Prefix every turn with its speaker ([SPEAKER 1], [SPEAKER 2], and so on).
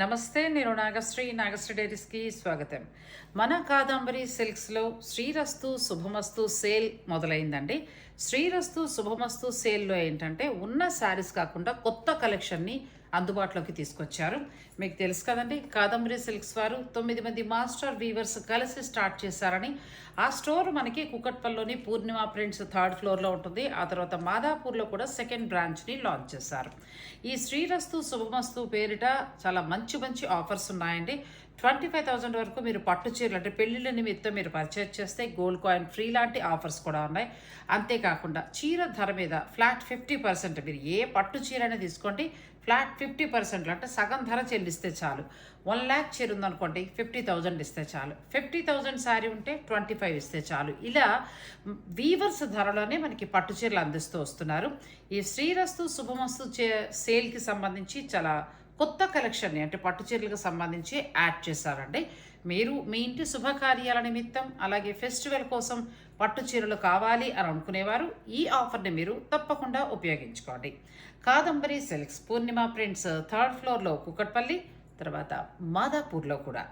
[SPEAKER 1] నమస్తే, నేను నాగశ్రీ. నాగశ్రీ డైరీస్కి స్వాగతం. మన కాదంబరి సిల్క్స్లో శ్రీరస్తు శుభమస్తు సేల్ మొదలైందండి. శ్రీరస్తు శుభమస్తు సేల్లో ఏంటంటే ఉన్న శారీస్ కాకుండా కొత్త కలెక్షన్ని అందుబాటులోకి తీసుకొచ్చారు. మీకు తెలుసు కదండి, కాదంబరి సిల్క్స్ వారు 9 మంది మాస్టర్ వీవర్స్ కలిసి స్టార్ట్ చేశారని. ఆ స్టోర్ మనకి కుకట్పల్లిలోని పూర్ణిమ ప్రింట్స్ 3rd ఫ్లోర్లో ఉంటుంది. ఆ తర్వాత మాదాపూర్లో కూడా 2nd బ్రాంచ్ని లాంచ్ చేశారు. ఈ శ్రీరస్తు శుభమస్తు పేరిట చాలా మంచి మంచి ఆఫర్స్ ఉన్నాయండి. 25,000 వరకు మీరు పట్టు చీరలు అంటే పెళ్లిళ్ళ నిమిత్తం మీరు పర్చేజ్ చేస్తే గోల్డ్ కాయిన్ ఫ్రీ లాంటి ఆఫర్స్ కూడా ఉన్నాయి. అంతేకాకుండా చీర ధర మీద ఫ్లాట్ 50%, మీరు ఏ పట్టు చీర అనేది తీసుకోండి ఫ్లాట్ 50% అంటే సగం ధర చెల్లిస్తే చాలు. 1 lakh చీర ఉందనుకోండి 50,000 ఇస్తే చాలు. 50,000 శారీ ఉంటే 25 ఇస్తే చాలు. ఇలా వీవర్స్ ధరలోనే మనకి పట్టు చీరలు అందిస్తూ వస్తున్నారు. ఈ శ్రీరస్తు శుభమస్తు సేల్కి సంబంధించి చాలా కొత్త కలెక్షన్ని అంటే పట్టు చీరలకు సంబంధించి యాడ్ చేశారండి. మీరు మీ ఇంటి శుభకార్యాల నిమిత్తం అలాగే ఫెస్టివల్ కోసం పట్టు చీరలు కావాలి అని అనుకునేవారు ఈ ఆఫర్ని మీరు తప్పకుండా ఉపయోగించుకోండి. కాదంబరి సిల్క్స్ పూర్ణిమ ప్రింట్స్ 3rd ఫ్లోర్లో కుకట్పల్లి, తర్వాత మాదాపూర్లో కూడా.